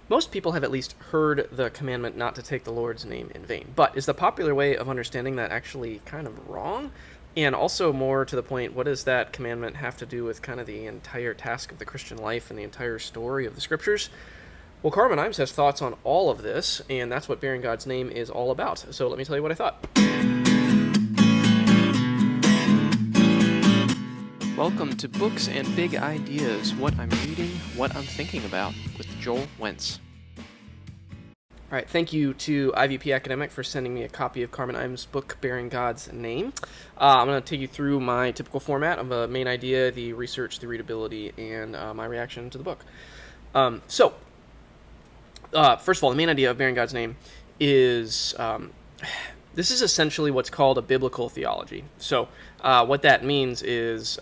Most people have at least heard the commandment not to take the Lord's name in vain. But is the popular way of understanding that actually kind of wrong? And also, more to the point, what does that commandment have to do with kind of the entire task of the Christian life and the entire story of the Scriptures? Well, Carmen Imes has thoughts on all of this, and that's what bearing God's name is all about. So let me tell you what I thought. Welcome to Books and Big Ideas, what I'm reading, what I'm thinking about, with Joel Wentz. All right, thank you to IVP Academic for sending me a copy of Carmen Ime's book, Bearing God's Name. I'm going to take you through my typical format of a main idea, the research, the readability, and my reaction to the book. First of all, the main idea of Bearing God's Name is this is essentially what's called a biblical theology. So what that means is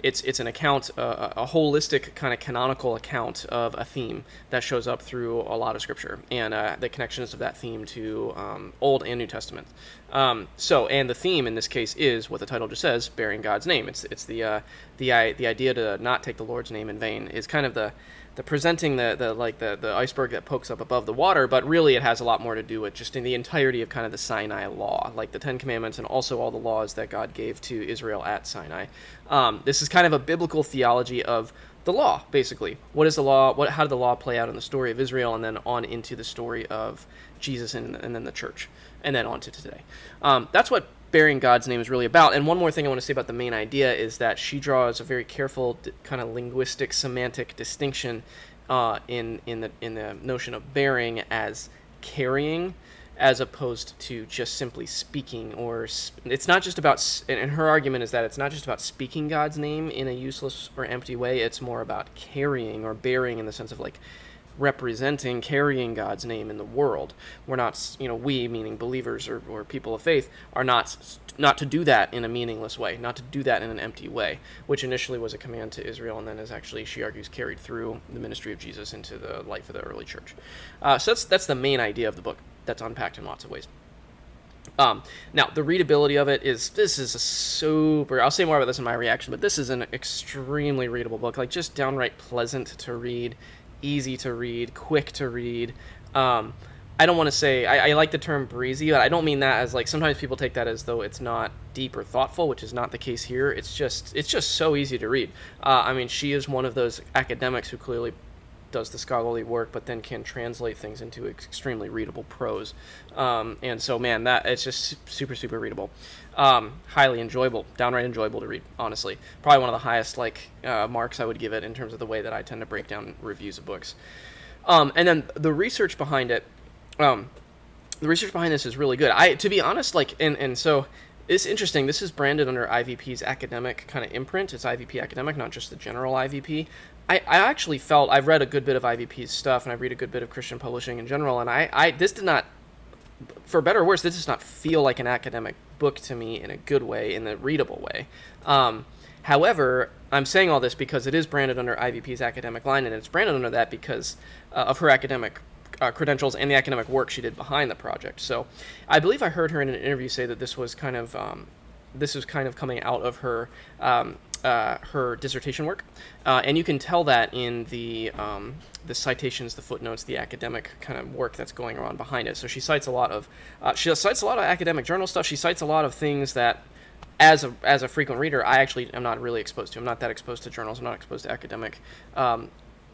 it's an account, a holistic kind of canonical account of a theme that shows up through a lot of Scripture and the connections of that theme to Old and New Testament. And the theme in this case is what the title just says, bearing God's name. It's the idea to not take the Lord's name in vain is kind of the presenting the iceberg that pokes up above the water, but really it has a lot more to do with just in the entirety of kind of the Sinai law, like the Ten Commandments and also all the laws that God gave to Israel at Sinai. This is kind of a biblical theology of the law, basically. What is the law? How did the law play out in the story of Israel, and then on into the story of Jesus and then the church, and then on to today. That's what bearing God's name is really about. And one more thing I want to say about the main idea is that she draws a very careful kind of linguistic semantic distinction in the notion of bearing as carrying, as opposed to just simply speaking. Or it's not just about, and her argument is that it's not just about speaking God's name in a useless or empty way. It's more about carrying or bearing in the sense of like representing, carrying God's name in the world. We're not, we, meaning believers or people of faith, are not to do that in a meaningless way, not to do that in an empty way, which initially was a command to Israel and then is actually, she argues, carried through the ministry of Jesus into the life of the early church. So that's the main idea of the book that's unpacked in lots of ways. Now, the readability of it this is a super, I'll say more about this in my reaction, but this is an extremely readable book, like just downright pleasant to read, easy to read, quick to read. I don't want to say, I like the term breezy, but I don't mean that as like, sometimes people take that as though it's not deep or thoughtful, which is not the case here. It's just so easy to read. She is one of those academics who clearly does the scholarly work, but then can translate things into extremely readable prose. And so, man, that it's just super, super readable. Highly enjoyable, downright enjoyable to read, honestly. Probably one of the highest marks I would give it in terms of the way that I tend to break down reviews of books. And then the research behind it, this is really good. To be honest, so it's interesting. This is branded under IVP's academic kind of imprint. It's IVP academic, not just the general IVP. I actually felt, I've read a good bit of IVP's stuff, and I've read a good bit of Christian publishing in general, and this did not, for better or worse, this does not feel like an academic book to me in a good way, in the readable way. However, I'm saying all this because it is branded under IVP's academic line, and it's branded under that because of her academic credentials and the academic work she did behind the project. So I believe I heard her in an interview say that this was kind of coming out of her her dissertation work, and you can tell that in the citations, the footnotes, the academic kind of work that's going on behind it. So she cites a lot of academic journal stuff. She cites a lot of things that, as a frequent reader, I actually am not really exposed to. I'm not that exposed to journals. I'm not exposed to academic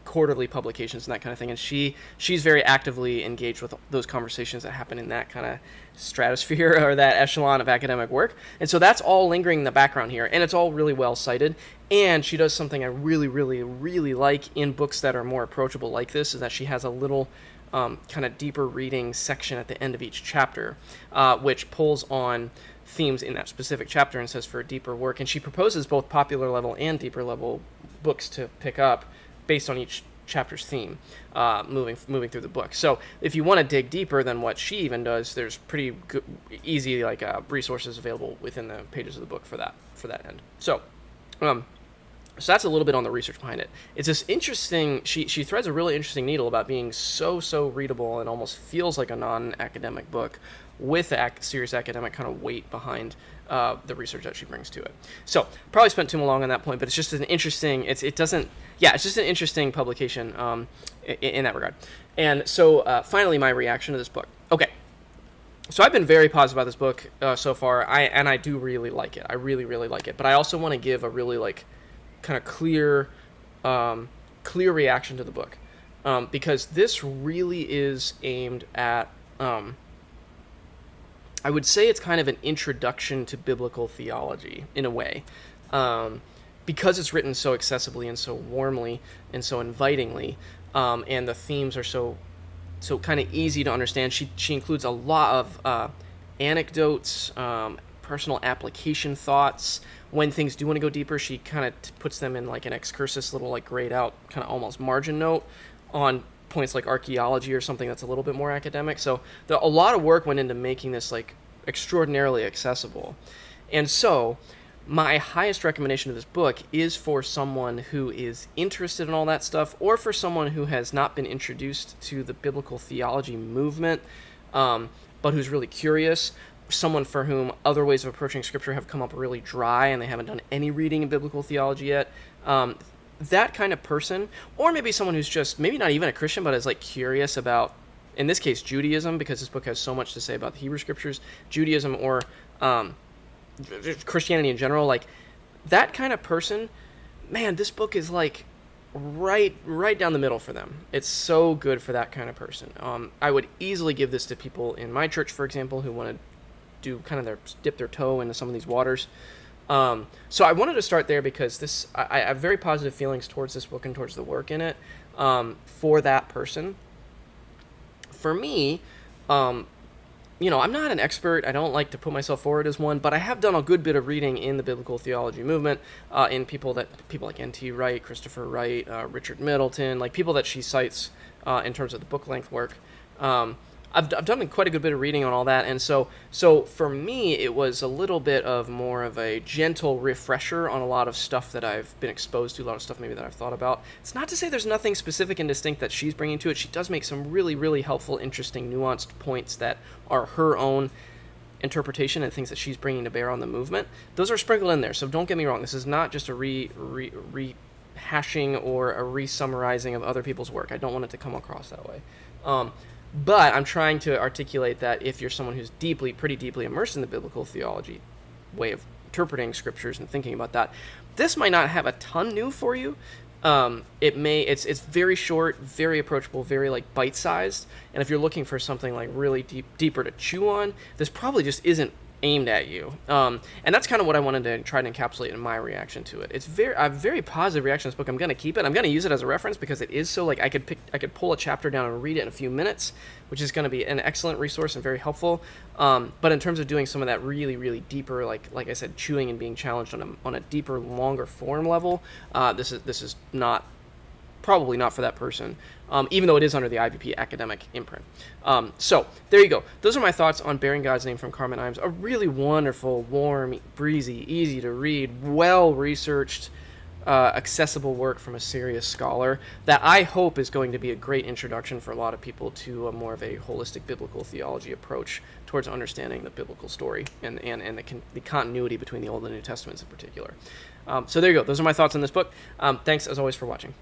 quarterly publications and that kind of thing, and she's very actively engaged with those conversations that happen in that kind of stratosphere or that echelon of academic work, and so that's all lingering in the background here, and it's all really well cited. And she does something I really, really, really like in books that are more approachable like this, is that she has a little kind of deeper reading section at the end of each chapter, which pulls on themes in that specific chapter and says for a deeper work, and she proposes both popular level and deeper level books to pick up based on each chapter's theme, moving through the book. So if you want to dig deeper than what she even does, there's pretty good, easy resources available within the pages of the book for that end. So that's a little bit on the research behind it. It's this interesting, she threads a really interesting needle about being so readable and almost feels like a non-academic book with serious academic kind of weight behind the research that she brings to it. So probably spent too long on that point, but it's just an interesting. It's just an interesting publication in that regard. And so finally, my reaction to this book. Okay. So I've been very positive about this book so far. I do really like it. I really, really like it. But I also want to give a really kind of clear reaction to the book, because this really is aimed at. I would say it's kind of an introduction to biblical theology in a way, because it's written so accessibly and so warmly and so invitingly, and the themes are so kind of easy to understand. She includes a lot of anecdotes, personal application thoughts. When things do want to go deeper, she kind of puts them in like an excursus little grayed out kind of almost margin note on points like archaeology or something that's a little bit more academic. So a lot of work went into making this extraordinarily accessible. And so my highest recommendation of this book is for someone who is interested in all that stuff, or for someone who has not been introduced to the biblical theology movement, but who's really curious, someone for whom other ways of approaching scripture have come up really dry and they haven't done any reading in biblical theology yet. That kind of person, or maybe someone who's just maybe not even a Christian, but is curious about, in this case, Judaism, because this book has so much to say about the Hebrew scriptures, Judaism, or Christianity in general, that kind of person, man, this book is right down the middle for them. It's so good for that kind of person. I would easily give this to people in my church, for example, who want to do kind of dip their toe into some of these waters. So I wanted to start there because I have very positive feelings towards this book and towards the work in it, for that person. For me, I'm not an expert. I don't like to put myself forward as one, but I have done a good bit of reading in the biblical theology movement, in people like N.T. Wright, Christopher Wright, Richard Middleton, people that she cites in terms of the book length work. I've done quite a good bit of reading on all that, and so for me, it was a little bit of more of a gentle refresher on a lot of stuff that I've been exposed to, a lot of stuff maybe that I've thought about. It's not to say there's nothing specific and distinct that she's bringing to it. She does make some really, really helpful, interesting, nuanced points that are her own interpretation and things that she's bringing to bear on the movement. Those are sprinkled in there, so don't get me wrong. This is not just a rehashing or a re-summarizing of other people's work. I don't want it to come across that way. But I'm trying to articulate that if you're someone who's pretty deeply immersed in the biblical theology way of interpreting scriptures and thinking about that, this might not have a ton new for you. It's very short, very approachable, very bite-sized, and if you're looking for something really deeper to chew on, this probably just isn't aimed at you. And that's kind of what I wanted to try to encapsulate in my reaction to it. I have very positive reaction to this book. I'm going to keep it. I'm going to use it as a reference because it is so I could pull a chapter down and read it in a few minutes, which is going to be an excellent resource and very helpful. But in terms of doing some of that really, really deeper, like I said, chewing and being challenged on a deeper, longer form level, this is probably not for that person, even though it is under the IVP academic imprint. So there you go. Those are my thoughts on Bearing God's Name from Carmen Imes, a really wonderful, warm, breezy, easy to read, well-researched, accessible work from a serious scholar that I hope is going to be a great introduction for a lot of people to a more of a holistic biblical theology approach towards understanding the biblical story and the continuity between the Old and New Testaments in particular. So there you go. Those are my thoughts on this book. Thanks, as always, for watching.